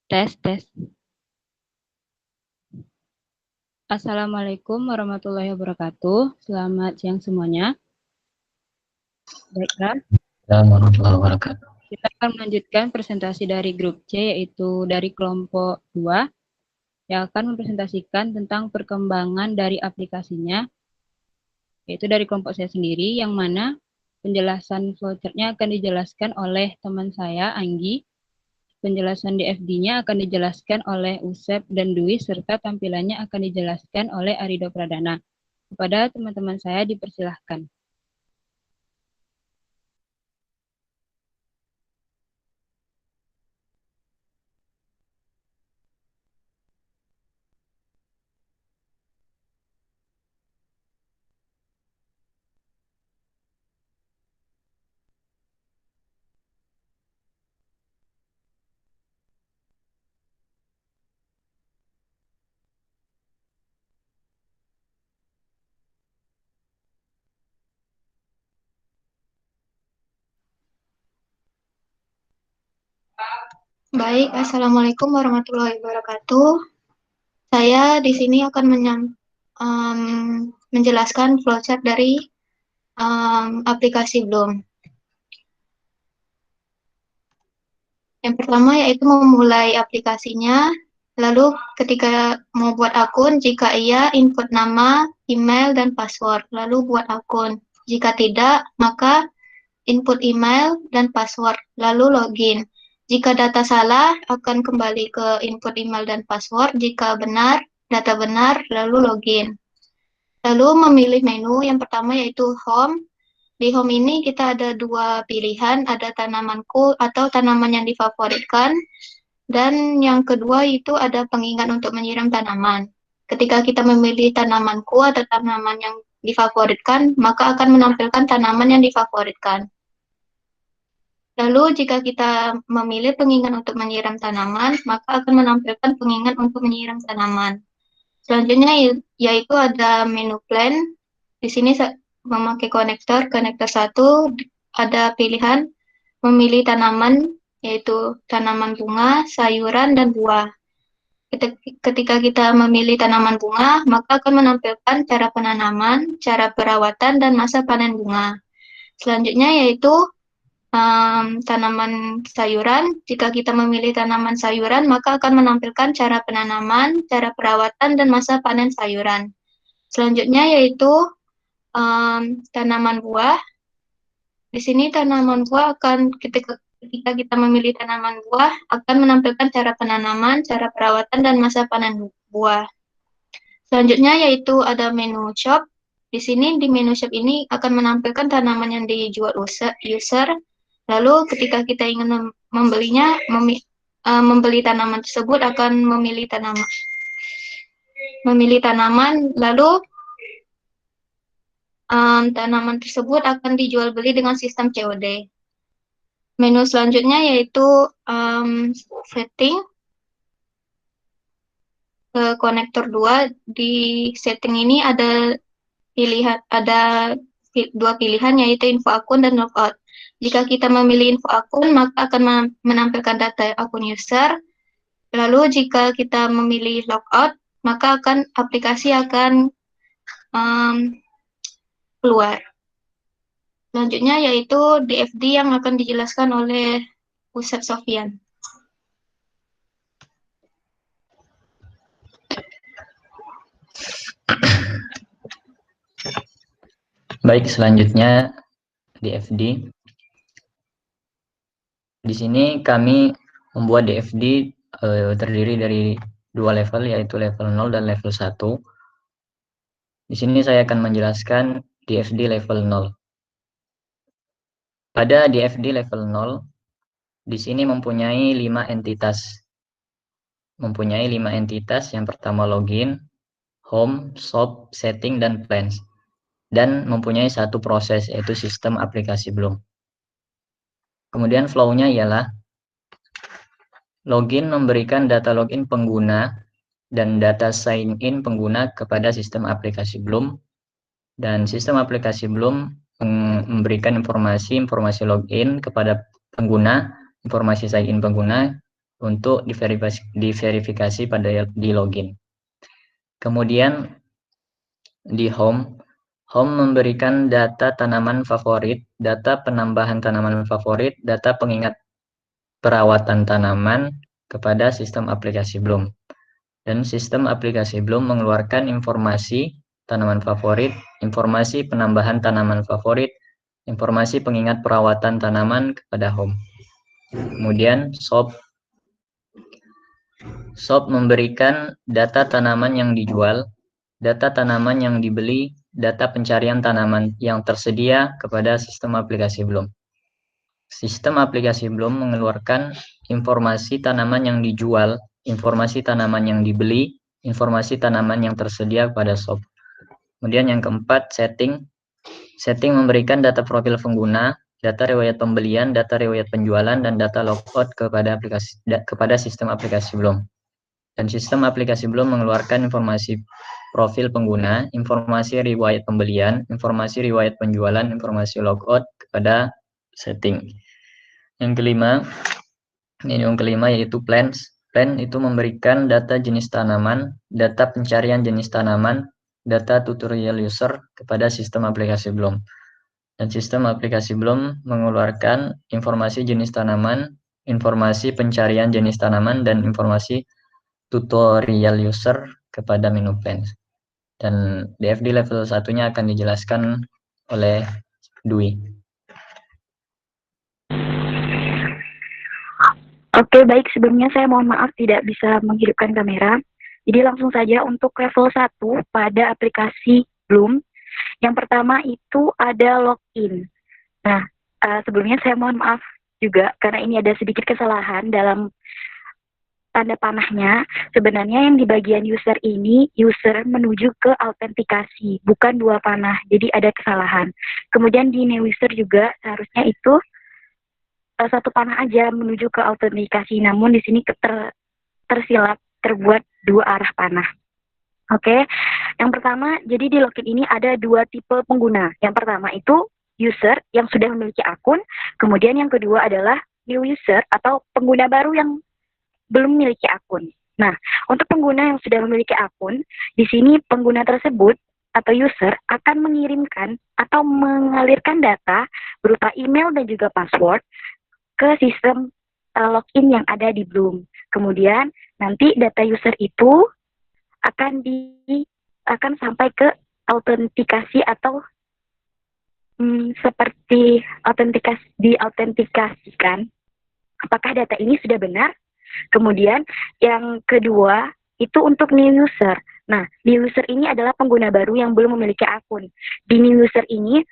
Tes, tes. Assalamualaikum warahmatullahi wabarakatuh. Selamat siang semuanya. Baiklah, Assalamualaikum warahmatullahi wabarakatuh. kita akan melanjutkan presentasi dari grup C, yaitu dari kelompok 2, yang akan mempresentasikan tentang perkembangan dari aplikasinya, yaitu dari kelompok saya sendiri, yang mana penjelasan flowchart-nya akan dijelaskan oleh teman saya, Anggi. Penjelasan DFD-nya akan dijelaskan oleh Usep dan Dwi, serta tampilannya akan dijelaskan oleh Arido Pradana. Kepada teman-teman saya dipersilahkan. Baik, Assalamualaikum warahmatullahi wabarakatuh. Saya di sini akan menjelaskan flowchart dari aplikasi Bloom. Yang pertama yaitu memulai aplikasinya, lalu ketika mau buat akun, jika iya input nama, email, dan password, lalu buat akun. Jika tidak, maka input email dan password, lalu login. Jika data salah, akan kembali ke input email dan password. Jika benar, data benar, lalu login. Lalu memilih menu yang pertama yaitu home. Di home ini kita ada dua pilihan, ada tanamanku atau tanaman yang difavoritkan. Dan yang kedua itu ada pengingat untuk menyiram tanaman. Ketika kita memilih tanamanku atau tanaman yang difavoritkan, maka akan menampilkan tanaman yang difavoritkan. Lalu jika kita memilih pengingat untuk menyiram tanaman, maka akan menampilkan pengingat untuk menyiram tanaman. Selanjutnya yaitu ada menu plan. Di sini memakai konektor 1, ada pilihan memilih tanaman, yaitu tanaman bunga, sayuran, dan buah. Ketika kita memilih tanaman bunga, maka akan menampilkan cara penanaman, cara perawatan, dan masa panen bunga. Selanjutnya yaitu tanaman sayuran. Jika kita memilih tanaman sayuran, maka akan menampilkan cara penanaman, cara perawatan, dan masa panen sayuran. Selanjutnya yaitu tanaman buah. Di sini tanaman buah akan ketika kita memilih tanaman buah akan menampilkan cara penanaman, cara perawatan, dan masa panen buah. Selanjutnya yaitu ada menu shop. Di sini di menu shop ini akan menampilkan tanaman yang dijual user. Lalu ketika kita ingin membelinya, membeli tanaman tersebut akan memilih tanaman, lalu tanaman tersebut akan dijual beli dengan sistem COD. Menu selanjutnya yaitu setting. Konektor 2, di setting ini ada dua pilihan yaitu info akun dan logout. Jika kita memilih info akun, maka akan menampilkan data akun user. Lalu jika kita memilih logout, maka aplikasi akan keluar. Selanjutnya yaitu DFD yang akan dijelaskan oleh Usep Sofyan. Baik, selanjutnya DFD. Di sini kami membuat DFD terdiri dari dua level, yaitu level 0 dan level 1. Di sini saya akan menjelaskan DFD level 0. Pada DFD level 0, di sini mempunyai 5 entitas. Yang pertama login, home, shop, setting, dan plans. Dan mempunyai satu proses, yaitu sistem aplikasi Bloom. Kemudian flow-nya ialah login memberikan data login pengguna dan data sign in pengguna kepada sistem aplikasi Bloom, dan sistem aplikasi Bloom memberikan informasi login kepada pengguna, informasi sign in pengguna untuk diverifikasi di login. Kemudian di home memberikan data tanaman favorit, data penambahan tanaman favorit, data pengingat perawatan tanaman kepada sistem aplikasi Bloom. Dan sistem aplikasi Bloom mengeluarkan informasi tanaman favorit, informasi penambahan tanaman favorit, informasi pengingat perawatan tanaman kepada home. Kemudian shop memberikan data tanaman yang dijual, data tanaman yang dibeli, data pencarian tanaman yang tersedia kepada sistem aplikasi Bloom. Sistem aplikasi Bloom mengeluarkan informasi tanaman yang dijual, informasi tanaman yang dibeli, informasi tanaman yang tersedia kepada shop. Kemudian yang keempat, setting. Setting memberikan data profil pengguna, data riwayat pembelian, data riwayat penjualan, dan data logout kepada sistem aplikasi Bloom. Dan sistem aplikasi Bloom mengeluarkan informasi profil pengguna, informasi riwayat pembelian, informasi riwayat penjualan, informasi logout kepada setting. Yang kelima yaitu plans. Plan itu memberikan data jenis tanaman, data pencarian jenis tanaman, data tutorial user kepada sistem aplikasi Bloom. Dan sistem aplikasi Bloom mengeluarkan informasi jenis tanaman, informasi pencarian jenis tanaman, dan informasi tutorial user kepada menu plans. Dan DFD level 1-nya akan dijelaskan oleh Dwi. Oke, baik. Sebelumnya saya mohon maaf tidak bisa menghidupkan kamera. Jadi langsung saja untuk level 1 pada aplikasi Bloom. Yang pertama itu ada login. Nah, sebelumnya saya mohon maaf juga karena ini ada sedikit kesalahan dalam tanda panahnya. Sebenarnya yang di bagian user ini, user menuju ke autentikasi, bukan 2 panah. Jadi ada kesalahan. Kemudian di new user juga seharusnya itu 1 panah aja menuju ke autentikasi. Namun di sini tersilap terbuat 2 arah panah. Oke, yang pertama, jadi di login ini ada 2 tipe pengguna. Yang pertama itu user yang sudah memiliki akun, kemudian yang kedua adalah new user atau pengguna baru yang belum memiliki akun. Nah, untuk pengguna yang sudah memiliki akun, di sini pengguna tersebut atau user akan mengirimkan atau mengalirkan data berupa email dan juga password ke sistem login yang ada di Bloom. Kemudian nanti data user itu akan sampai ke autentikasi atau seperti diautentikasikan apakah data ini sudah benar. Kemudian yang kedua itu untuk new user. Nah, new user ini adalah pengguna baru yang belum memiliki akun. Di new user ini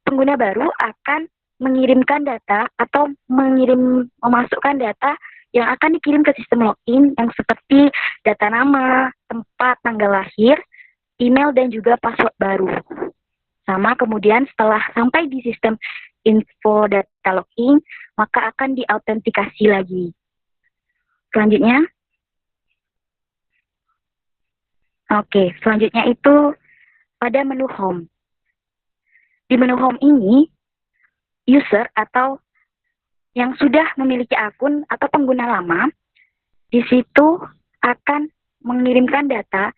pengguna baru akan mengirimkan data atau memasukkan data yang akan dikirim ke sistem login yang seperti data nama, tempat, tanggal lahir, email, dan juga password baru. Sama kemudian setelah sampai di sistem info data login, maka akan diautentikasi lagi. Selanjutnya. Oke, selanjutnya itu pada menu home. Di menu home ini, user atau yang sudah memiliki akun atau pengguna lama, di situ akan mengirimkan data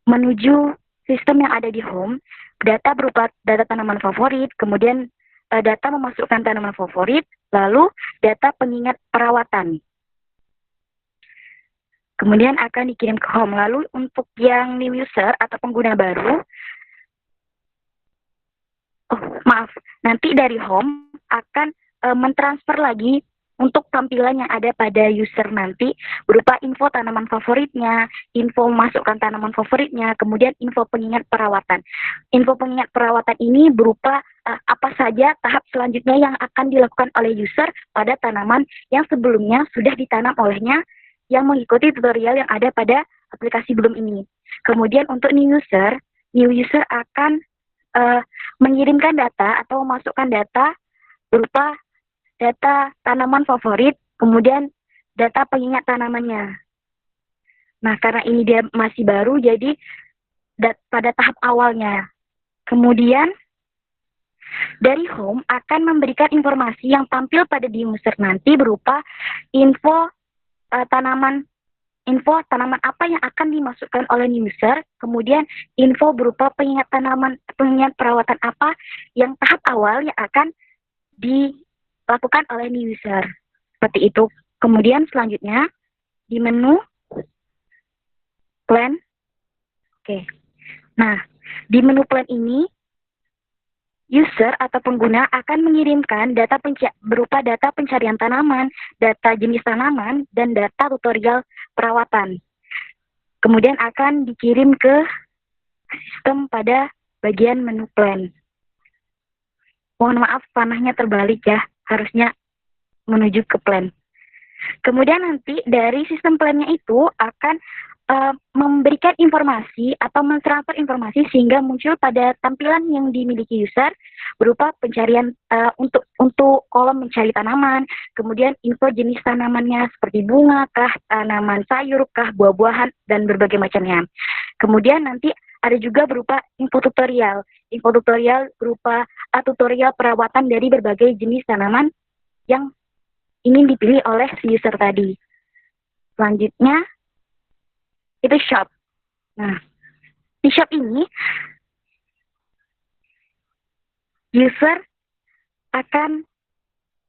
menuju sistem yang ada di home, data berupa data tanaman favorit, kemudian data memasukkan tanaman favorit, lalu data pengingat perawatan. Kemudian akan dikirim ke home. Lalu untuk yang new user atau pengguna baru, nanti dari home akan mentransfer lagi untuk tampilan yang ada pada user nanti berupa info tanaman favoritnya, info memasukkan tanaman favoritnya, kemudian info pengingat perawatan. Info pengingat perawatan ini berupa apa saja tahap selanjutnya yang akan dilakukan oleh user pada tanaman yang sebelumnya sudah ditanam olehnya yang mengikuti tutorial yang ada pada aplikasi Bloom ini. Kemudian untuk new user akan mengirimkan data atau memasukkan data berupa data tanaman favorit, kemudian data pengingat tanamannya. Nah, karena ini dia masih baru, jadi pada tahap awalnya. Kemudian Dari home akan memberikan informasi yang tampil pada di user nanti berupa info tanaman apa yang akan dimasukkan oleh user, kemudian info berupa pengingat perawatan apa yang tahap awal yang akan dilakukan oleh user. Seperti itu. Kemudian selanjutnya di menu plan. Oke. Nah, di menu plan ini user atau pengguna akan mengirimkan data berupa data pencarian tanaman, data jenis tanaman, dan data tutorial perawatan. Kemudian akan dikirim ke sistem pada bagian menu plan. Mohon maaf, panahnya terbalik ya, harusnya menuju ke plan. Kemudian nanti dari sistem plannya itu akan memberikan informasi atau mentransfer informasi sehingga muncul pada tampilan yang dimiliki user berupa pencarian untuk kolom mencari tanaman, kemudian info jenis tanamannya seperti bunga kah, tanaman sayur kah, buah-buahan, dan berbagai macamnya. Kemudian nanti ada juga berupa info tutorial berupa tutorial perawatan dari berbagai jenis tanaman yang ingin dipilih oleh si user tadi. Selanjutnya itu shop. Nah, di shop ini user akan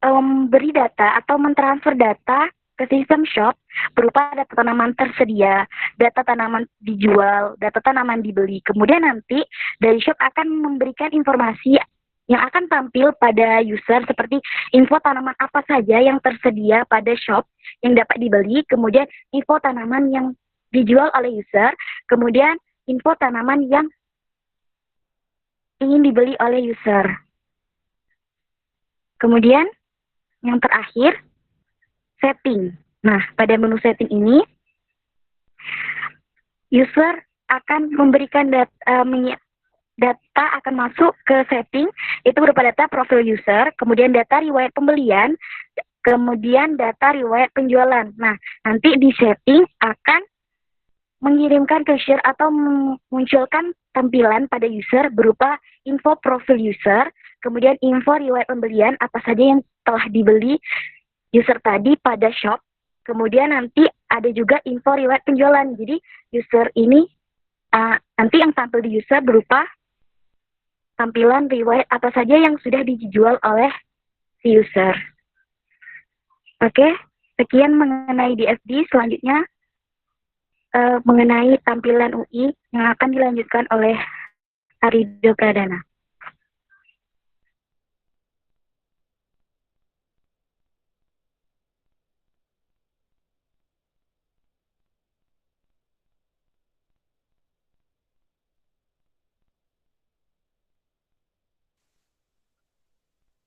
memberi data atau mentransfer data ke sistem shop berupa data tanaman tersedia, data tanaman dijual, data tanaman dibeli. Kemudian nanti dari shop akan memberikan informasi yang akan tampil pada user seperti info tanaman apa saja yang tersedia pada shop yang dapat dibeli, kemudian info tanaman yang dijual oleh user, kemudian info tanaman yang ingin dibeli oleh user. Kemudian yang terakhir, setting. Nah, pada menu setting ini, user akan memberikan data akan masuk ke setting, itu berupa data profil user, kemudian data riwayat pembelian, kemudian data riwayat penjualan. Nah, nanti di setting akan mengirimkan ke user atau memunculkan tampilan pada user berupa info profil user, kemudian info riwayat pembelian apa saja yang telah dibeli user tadi pada shop, kemudian nanti ada juga info riwayat penjualan. Jadi user ini nanti yang tampil di user berupa tampilan riwayat apa saja yang sudah dijual oleh si user. Oke, sekian mengenai DFD. Selanjutnya mengenai tampilan UI yang akan dilanjutkan oleh Arido Pradana.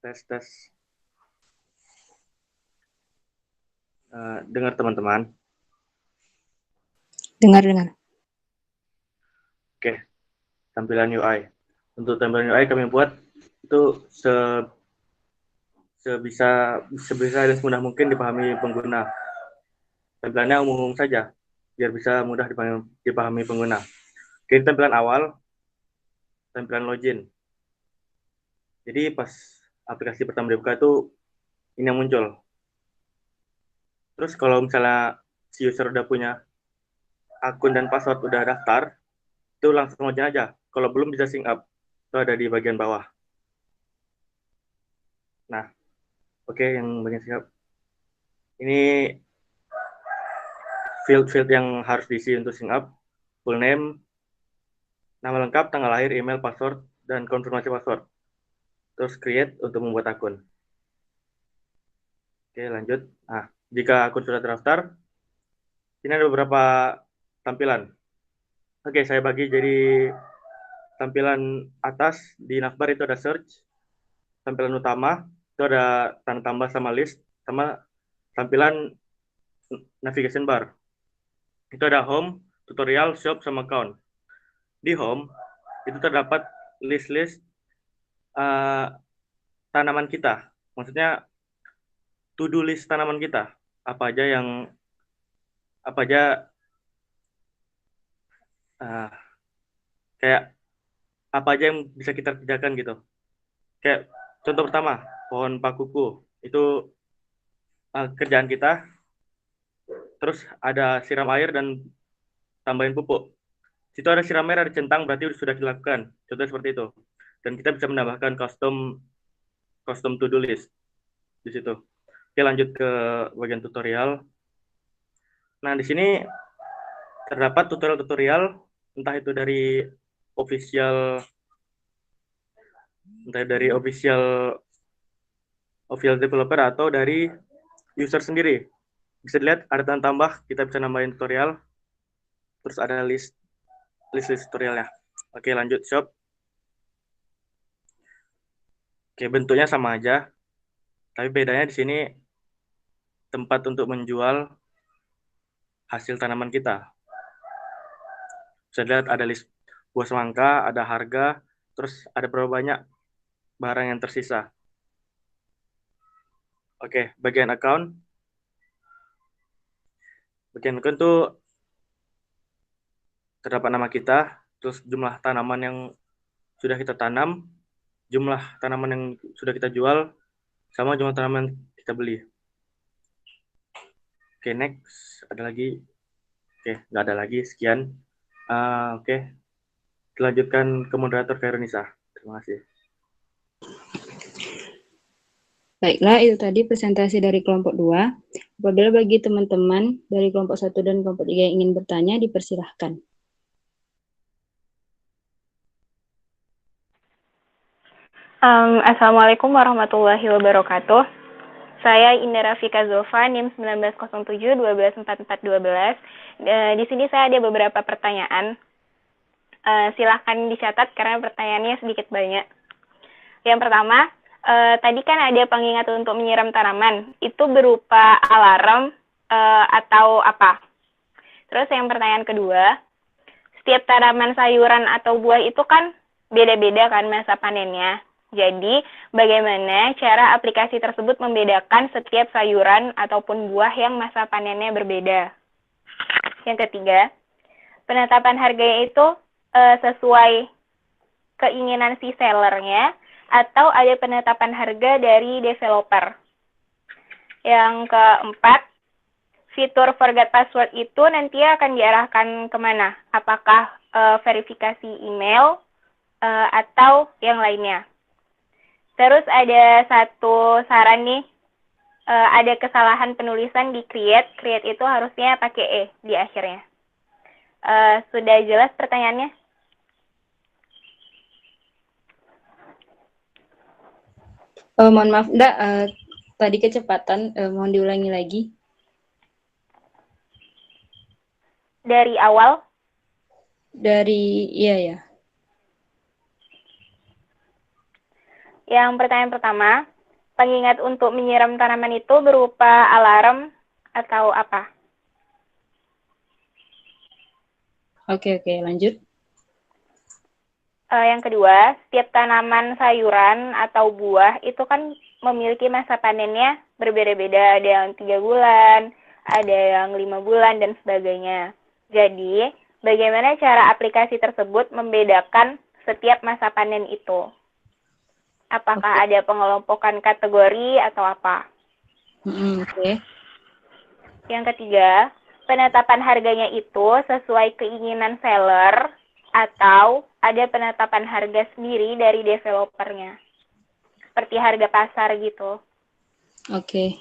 Tes. Dengar teman-teman? Dengar. Oke, tampilan UI. Untuk tampilan UI kami buat itu sebisa dan semudah mungkin dipahami pengguna. Tampilannya umum saja, biar bisa mudah dipahami pengguna. Oke, tampilan awal, tampilan login. Jadi pas aplikasi pertama dibuka itu ini yang muncul. Terus kalau misalnya si user udah punya akun dan password udah daftar, itu langsung login aja. Kalau belum bisa sync up, itu ada di bagian bawah. Nah, oke, yang bagian sync up. Ini field yang harus diisi untuk sync up, full name, nama lengkap, tanggal lahir, email, password, dan konfirmasi password. Terus create untuk membuat akun. Oke, lanjut. Nah, jika akun sudah terdaftar, ini ada beberapa tampilan. Oke, saya bagi jadi tampilan atas di navbar itu ada search, tampilan utama itu ada tanda tambah sama list, sama tampilan navigation bar. Itu ada home, tutorial, shop, sama account. Di home itu terdapat list-list tanaman kita. Maksudnya to-do list tanaman kita. Apa aja kayak apa aja yang bisa kita kerjakan gitu. Kayak contoh pertama, pohon pakuku. Itu kerjaan kita, terus ada siram air dan tambahin pupuk. Situ ada siram air, ada centang, berarti sudah dilakukan. Contoh seperti itu. Dan kita bisa menambahkan custom to-do list di situ. Oke, lanjut ke bagian tutorial. Nah, di sini terdapat tutorial-tutorial, entah itu dari official developer atau dari user sendiri. Bisa dilihat ada tanda tambah, kita bisa nambahin tutorial, terus ada list tutorialnya. Oke, lanjut shop. Oke, bentuknya sama aja, tapi bedanya di sini tempat untuk menjual hasil tanaman kita. Bisa dilihat ada list buah semangka, ada harga, terus ada berapa banyak barang yang tersisa. Oke, bagian account. Bagian account itu terdapat nama kita, terus jumlah tanaman yang sudah kita tanam, jumlah tanaman yang sudah kita jual, sama jumlah tanaman yang kita beli. Oke, next. Ada lagi? Oke, nggak ada lagi. Sekian. Oke, dilanjutkan ke moderator Kairunisa. Terima kasih. Baiklah, itu tadi presentasi dari kelompok 2. Apabila bagi teman-teman dari kelompok 1 dan kelompok 3 yang ingin bertanya, dipersilahkan. Assalamualaikum warahmatullahi wabarakatuh. Saya Indra Fika Zulfa, NIM 1907 124412. Di sini saya ada beberapa pertanyaan. Silahkan dicatat karena pertanyaannya sedikit banyak. Yang pertama, tadi kan ada pengingat untuk menyiram tanaman. Itu berupa alarm atau apa? Terus yang pertanyaan kedua, setiap tanaman sayuran atau buah itu kan beda-beda kan masa panennya. Jadi, bagaimana cara aplikasi tersebut membedakan setiap sayuran ataupun buah yang masa panennya berbeda? Yang ketiga, penetapan harganya itu sesuai keinginan si sellernya atau ada penetapan harga dari developer. Yang keempat, fitur forget password itu nanti akan diarahkan kemana? Apakah verifikasi email atau yang lainnya? Terus ada satu saran nih, ada kesalahan penulisan di create. Create itu harusnya pakai E di akhirnya. Sudah jelas pertanyaannya? Mohon maaf, Nda, tadi kecepatan, mohon diulangi lagi. Dari awal? Iya ya. Yang pertanyaan pertama, pengingat untuk menyiram tanaman itu berupa alarm atau apa? Oke, lanjut. Yang kedua, setiap tanaman sayuran atau buah itu kan memiliki masa panennya berbeda-beda. Ada yang 3 bulan, ada yang 5 bulan, dan sebagainya. Jadi, bagaimana cara aplikasi tersebut membedakan setiap masa panen itu? Apakah ada pengelompokan kategori atau apa? Oke. Yang ketiga, penetapan harganya itu sesuai keinginan seller atau ada penetapan harga sendiri dari developernya. Seperti harga pasar gitu. Oke.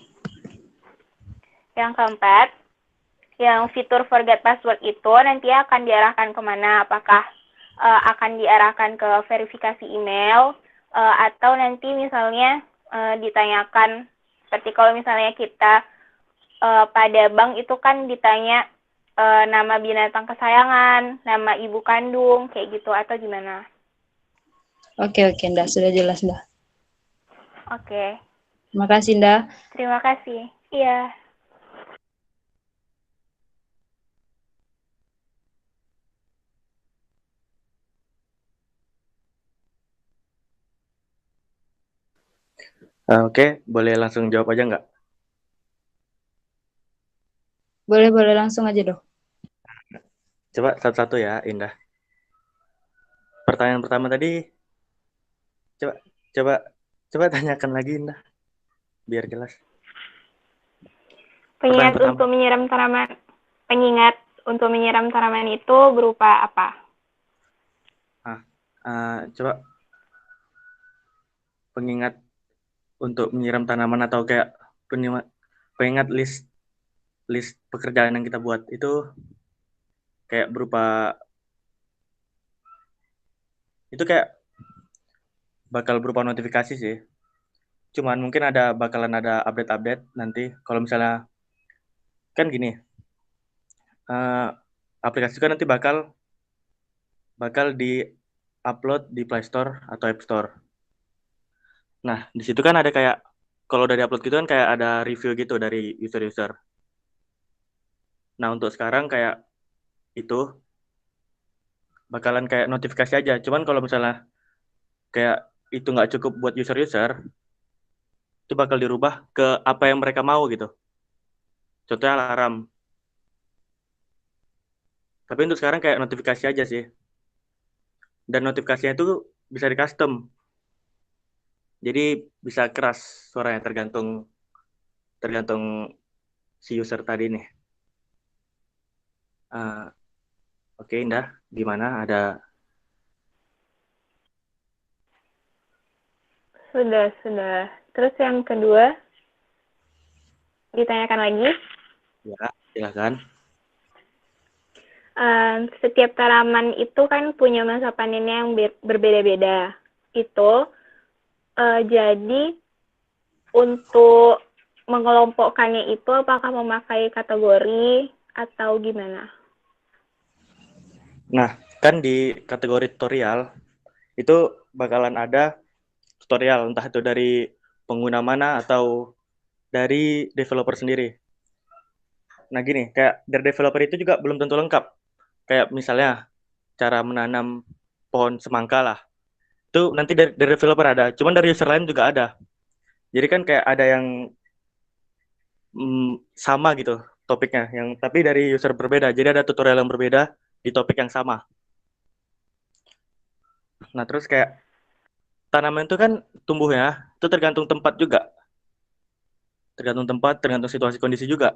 Yang keempat, yang fitur forget password itu nanti akan diarahkan kemana? Apakah akan diarahkan ke verifikasi email, atau nanti misalnya ditanyakan, seperti kalau misalnya kita pada bank itu kan ditanya nama binatang kesayangan, nama ibu kandung, kayak gitu, atau gimana? Oke, Nda, sudah jelas, Nda. Oke. Terima kasih, Nda. Terima kasih. Iya. Oke, boleh langsung jawab aja nggak? Boleh langsung aja, Dok. Coba satu-satu ya, Indah. Pertanyaan pertama tadi, Coba tanyakan lagi, Indah, biar jelas. Pengingat Pertanyaan untuk menyiram tanaman, pengingat untuk menyiram tanaman itu berupa apa? Coba pengingat untuk menyiram tanaman atau kayak pengingat list pekerjaan yang kita buat itu kayak berupa, itu kayak bakal berupa notifikasi sih. Cuman mungkin bakalan ada update-update nanti. Kalau misalnya kan gini, aplikasi kan nanti bakal di-upload di Play Store atau App Store. Nah, di situ kan ada kayak, kalau udah di-upload gitu kan kayak ada review gitu dari user-user. Nah, untuk sekarang kayak itu bakalan kayak notifikasi aja. Cuman kalau misalnya kayak itu nggak cukup buat user-user, itu bakal dirubah ke apa yang mereka mau gitu. Contohnya alarm. Tapi untuk sekarang kayak notifikasi aja sih. Dan notifikasinya itu bisa di custom. Jadi bisa keras suaranya tergantung si user tadi nih. Oke, Indah, gimana? Ada? Sudah. Terus yang kedua, ditanyakan lagi. Ya, silakan. Setiap tanaman itu kan punya masa panennya yang berbeda-beda. Itu jadi untuk mengelompokkannya itu apakah memakai kategori atau gimana? Nah, kan di kategori tutorial itu bakalan ada tutorial, entah itu dari pengguna mana atau dari developer sendiri. Nah, gini, kayak dari developer itu juga belum tentu lengkap. Kayak misalnya cara menanam pohon semangka lah. Itu nanti dari developer ada, cuman dari user lain juga ada. Jadi kan kayak ada yang sama gitu topiknya, tapi dari user berbeda. Jadi ada tutorial yang berbeda di topik yang sama. Nah, terus kayak tanaman itu kan tumbuhnya itu tergantung tempat juga. Tergantung tempat, tergantung situasi kondisi juga.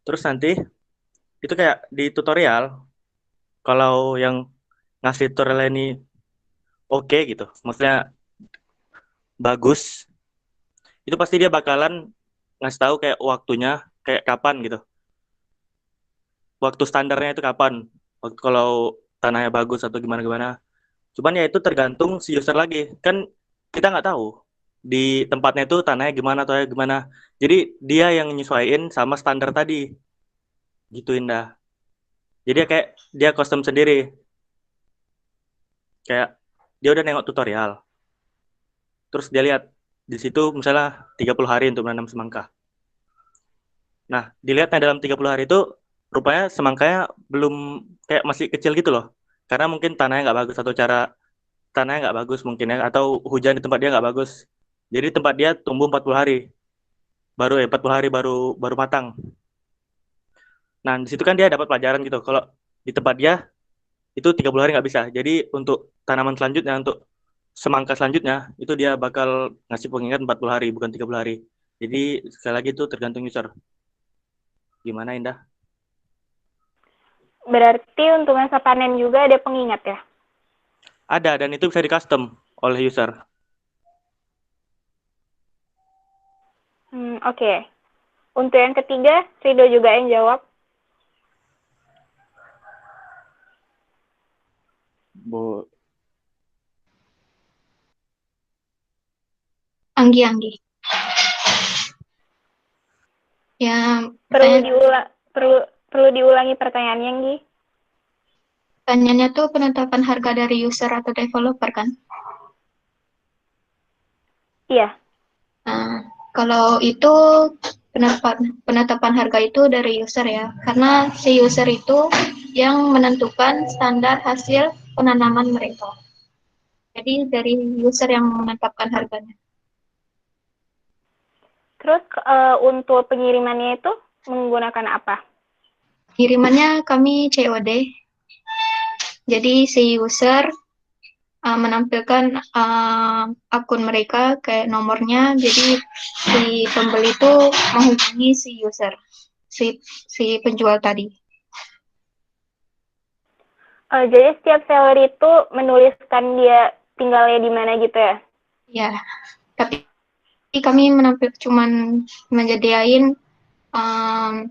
Terus nanti itu kayak di tutorial, kalau yang ngasih tutorial ini oke gitu, maksudnya bagus, itu pasti dia bakalan ngasih tahu kayak waktunya, kayak kapan gitu. Waktu standarnya itu kapan. Waktu kalau tanahnya bagus atau gimana-gimana. Cuman ya itu tergantung si user lagi. Kan kita nggak tahu di tempatnya itu tanahnya gimana atau gimana. Jadi dia yang nyesuaiin sama standar tadi. Gitu, Indah. Jadi kayak dia custom sendiri. Kayak dia udah nengok tutorial. Terus dia lihat di situ misalnya 30 hari untuk menanam semangka. Nah, dilihatnya dalam 30 hari itu rupanya semangkanya belum, kayak masih kecil gitu loh. Karena mungkin tanahnya nggak bagus atau cara tanahnya nggak bagus mungkin ya, atau hujan di tempat dia nggak bagus. Jadi tempat dia tumbuh 40 hari. 40 hari baru matang. Nah, di situ kan dia dapat pelajaran gitu. Kalau di tempat dia itu 30 hari nggak bisa. Jadi untuk tanaman selanjutnya, untuk semangka selanjutnya, itu dia bakal ngasih pengingat 40 hari, bukan 30 hari. Jadi sekali lagi itu tergantung user. Gimana, Indah? Berarti untuk masa panen juga ada pengingat ya? Ada, dan itu bisa di-custom oleh user. Oke. Untuk yang ketiga, Rido juga yang jawab. Bu. Anggi. Ya, perlu diulangi pertanyaannya, Anggi. Pertanyaannya tuh penetapan harga dari user atau developer kan? Iya. Nah, kalau itu penetapan harga itu dari user ya, karena si user itu yang menentukan standar hasil penanaman mereka. Jadi dari user yang menetapkan harganya. Terus untuk pengirimannya itu menggunakan apa? Kirimannya kami COD. Jadi si user menampilkan akun mereka kayak nomornya, jadi si pembeli itu menghubungi si user, si penjual tadi. Jadi setiap seller itu menuliskan dia tinggalnya di mana gitu ya? Ya, tapi kami cuman menyediain apa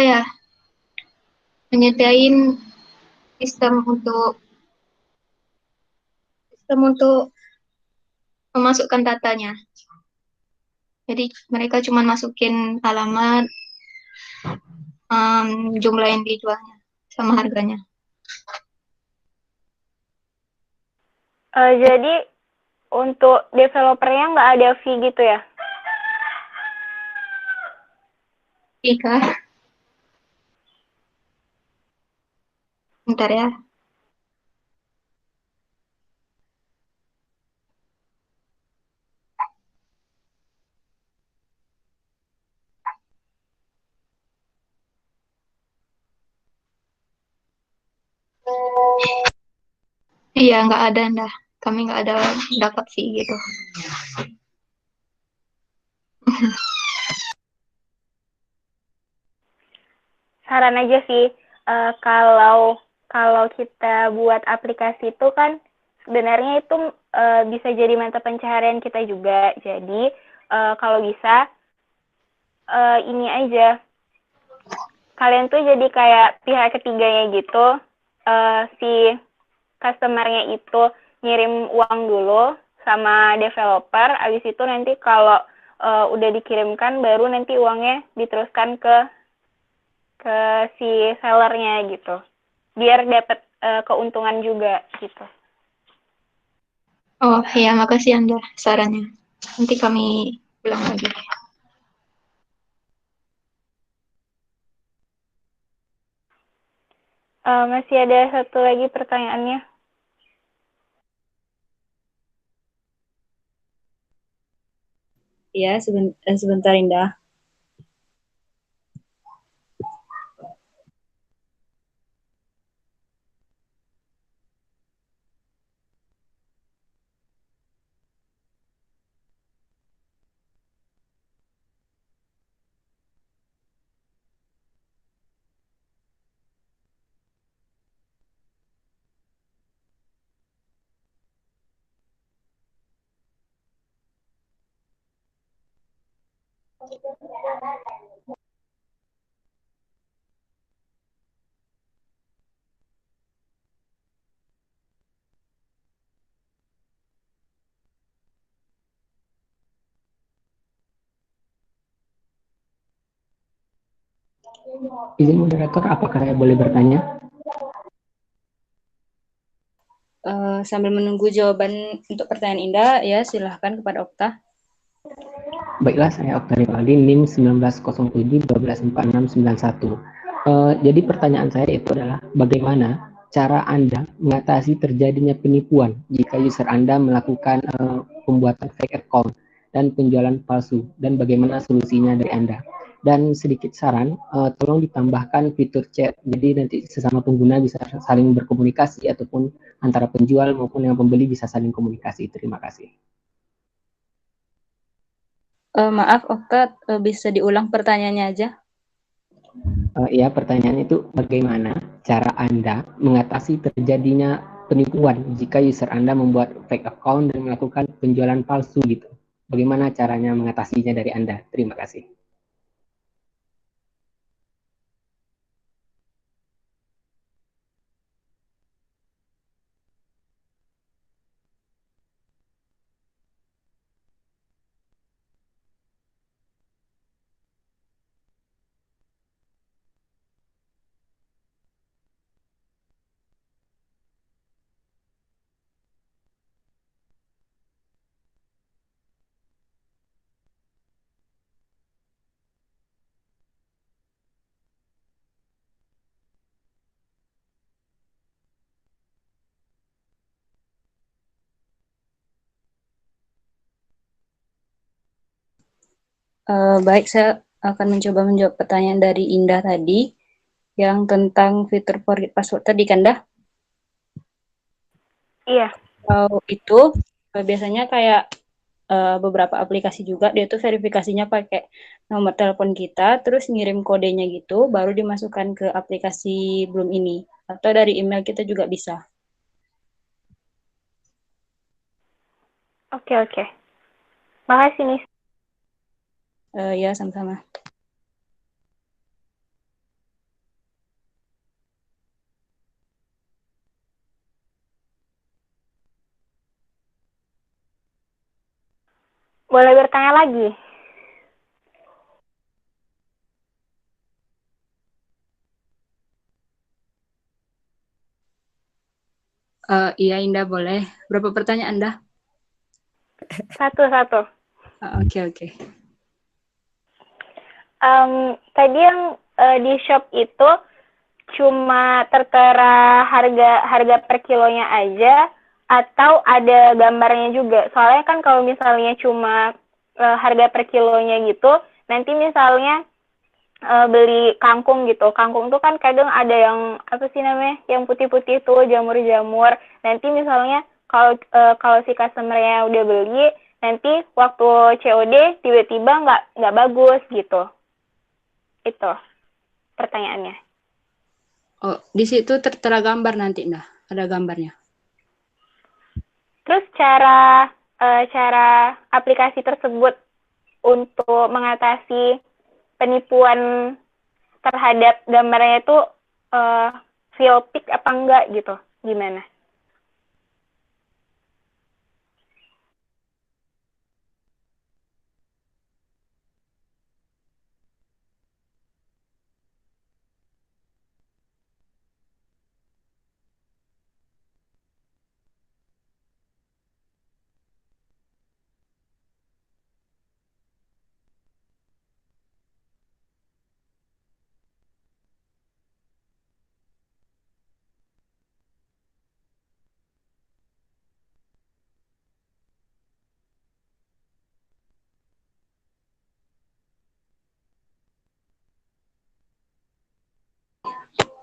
ya, menyediain sistem untuk memasukkan datanya. Jadi mereka cuma masukin alamat, jumlah yang dijualnya, sama harganya. Jadi untuk developernya nggak ada fee gitu ya? Iya. Bentar ya. Iya, nggak ada, dah. Kami nggak ada dapat fee gitu. Saran aja sih, kalau kita buat aplikasi itu kan sebenarnya itu bisa jadi mata pencaharian kita juga. Jadi kalau bisa ini aja, kalian tuh jadi kayak pihak ketiganya gitu. Si customer-nya itu ngirim uang dulu sama developer, abis itu nanti kalau udah dikirimkan baru nanti uangnya diteruskan ke si sellernya gitu, biar dapat keuntungan juga gitu. Oh iya, makasih Anda sarannya. Nanti kami ulang lagi. Masih ada satu lagi pertanyaannya. Ya, sebentar Indah. Izin moderator, apakah saya boleh bertanya? Sambil menunggu jawaban untuk pertanyaan Indah, ya silahkan kepada Okta. Baiklah, saya Okta Rivaldi, NIM 1907-124691. Jadi pertanyaan saya itu adalah bagaimana cara Anda mengatasi terjadinya penipuan jika user Anda melakukan pembuatan fake account dan penjualan palsu, dan bagaimana solusinya dari Anda? Dan sedikit saran, tolong ditambahkan fitur chat, jadi nanti sesama pengguna bisa saling berkomunikasi, ataupun antara penjual maupun yang pembeli bisa saling komunikasi. Terima kasih. Maaf Okta, bisa diulang pertanyaannya aja? Ya, pertanyaan itu bagaimana cara Anda mengatasi terjadinya penipuan jika user Anda membuat fake account dan melakukan penjualan palsu gitu. Bagaimana caranya mengatasinya dari Anda? Terima kasih. Baik, saya akan mencoba menjawab pertanyaan dari Indah tadi, yang tentang fitur forget password tadi kan, Dah? Iya. Itu biasanya kayak beberapa aplikasi juga dia tuh verifikasinya pakai nomor telepon kita, terus ngirim kodenya gitu, baru dimasukkan ke aplikasi Bloom ini. Atau dari email kita juga bisa. Oke, oke. Makasih nih. Ya, sama-sama. Boleh bertanya lagi? Iya, Indah, boleh. Berapa pertanyaan, Indah? Satu-satu. Oke. Tadi yang di shop itu cuma tertera harga per kilonya aja atau ada gambarnya juga? Soalnya kan kalau misalnya cuma harga per kilonya gitu, nanti misalnya beli kangkung gitu. Kangkung tuh kan kadang ada yang apa sih namanya? Yang putih-putih tuh jamur-jamur. Nanti misalnya kalau si customer-nya udah beli, nanti waktu COD tiba-tiba nggak bagus gitu. Itu pertanyaannya. Oh, di situ tertera gambar nanti, Indah. Ada gambarnya. Terus cara aplikasi tersebut untuk mengatasi penipuan terhadap gambarnya itu real pic apa enggak gitu? Gimana?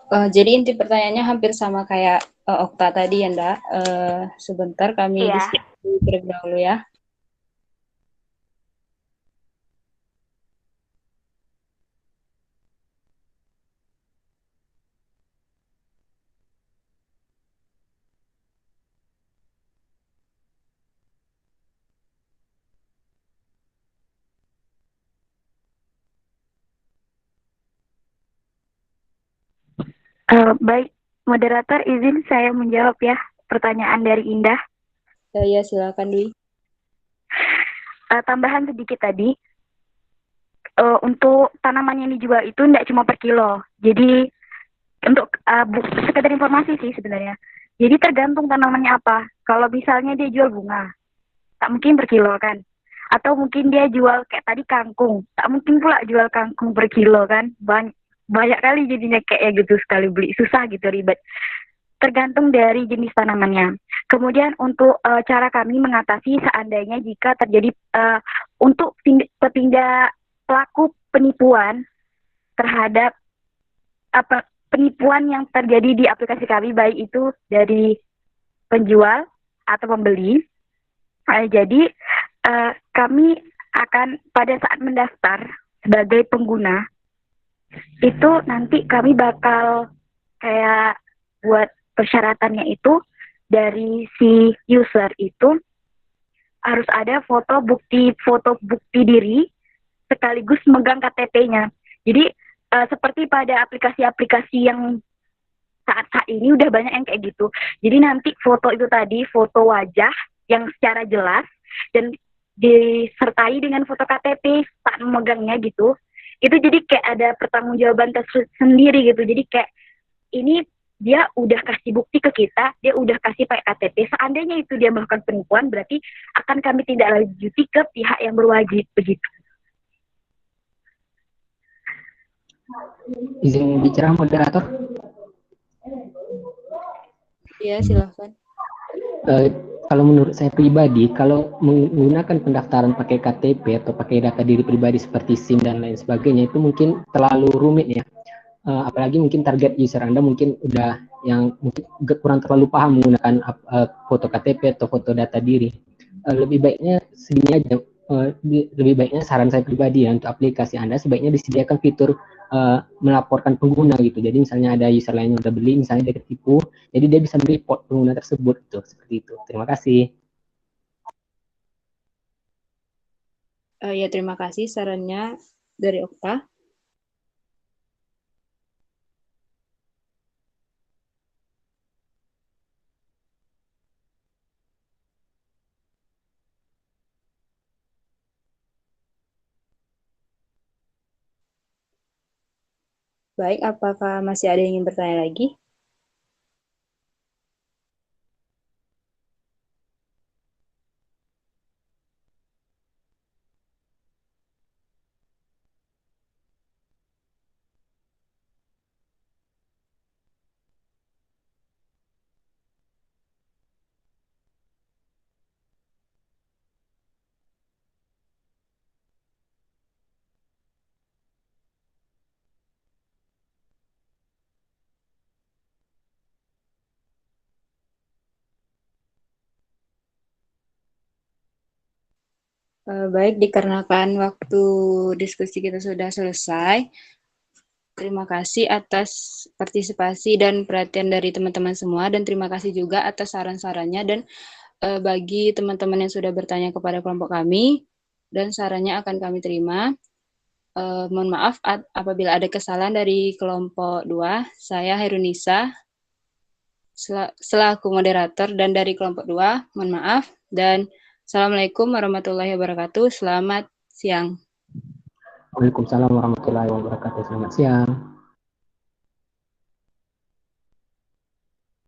Jadi inti pertanyaannya hampir sama kayak Okta tadi ya, Nda. Sebentar kami diskusi terlebih dahulu ya. Baik, moderator izin saya menjawab ya pertanyaan dari Indah. Ya, silakan Dwi. Tambahan sedikit tadi, untuk tanaman yang dijual itu tidak cuma per kilo. Jadi untuk sekedar informasi sih sebenarnya. Jadi tergantung tanamannya apa. Kalau misalnya dia jual bunga, tak mungkin per kilo kan. Atau mungkin dia jual kayak tadi kangkung, tak mungkin pula jual kangkung per kilo kan. Banyak kali jadinya kayak gitu sekali beli, susah gitu, ribet. Tergantung dari jenis tanamannya. Kemudian untuk cara kami mengatasi seandainya jika terjadi untuk pelaku penipuan terhadap penipuan yang terjadi di aplikasi kami, baik itu dari penjual atau pembeli. Jadi kami akan pada saat mendaftar sebagai pengguna itu nanti kami bakal kayak buat persyaratannya itu dari si user itu harus ada foto bukti diri sekaligus megang KTP-nya. Jadi seperti pada aplikasi-aplikasi yang saat ini udah banyak yang kayak gitu. Jadi nanti foto itu tadi, foto wajah yang secara jelas dan disertai dengan foto KTP saat memegangnya gitu. Itu jadi kayak ada pertanggungjawaban tersendiri gitu. Jadi kayak ini dia udah kasih bukti ke kita, dia udah kasih pakai KTP. Seandainya itu dia melakukan penipuan, berarti akan kami tindak lanjuti ke pihak yang berwajib begitu. Izin bicara moderator. Iya, silakan. Kalau menurut saya pribadi, kalau menggunakan pendaftaran pakai KTP atau pakai data diri pribadi seperti SIM dan lain sebagainya itu mungkin terlalu rumit ya. apalagi mungkin target user Anda mungkin udah yang mungkin kurang terlalu paham menggunakan foto KTP atau foto data diri. Lebih baiknya segini aja. Lebih baiknya saran saya pribadi ya, untuk aplikasi Anda sebaiknya disediakan fitur melaporkan pengguna gitu. Jadi misalnya ada user lain yang udah beli, misalnya dia ketipu, jadi dia bisa mereport pengguna tersebut tuh, seperti itu. Terima kasih. Ya, terima kasih sarannya dari Okta. Baik, apakah masih ada yang ingin bertanya lagi? Baik, dikarenakan waktu diskusi kita sudah selesai, terima kasih atas partisipasi dan perhatian dari teman-teman semua, dan terima kasih juga atas saran-sarannya, dan bagi teman-teman yang sudah bertanya kepada kelompok kami, dan sarannya akan kami terima. Mohon maaf apabila ada kesalahan dari kelompok 2, saya Herunisa, selaku moderator, dan dari kelompok 2, mohon maaf, dan Assalamualaikum warahmatullahi wabarakatuh. Selamat siang. Waalaikumsalam warahmatullahi wabarakatuh. Selamat siang.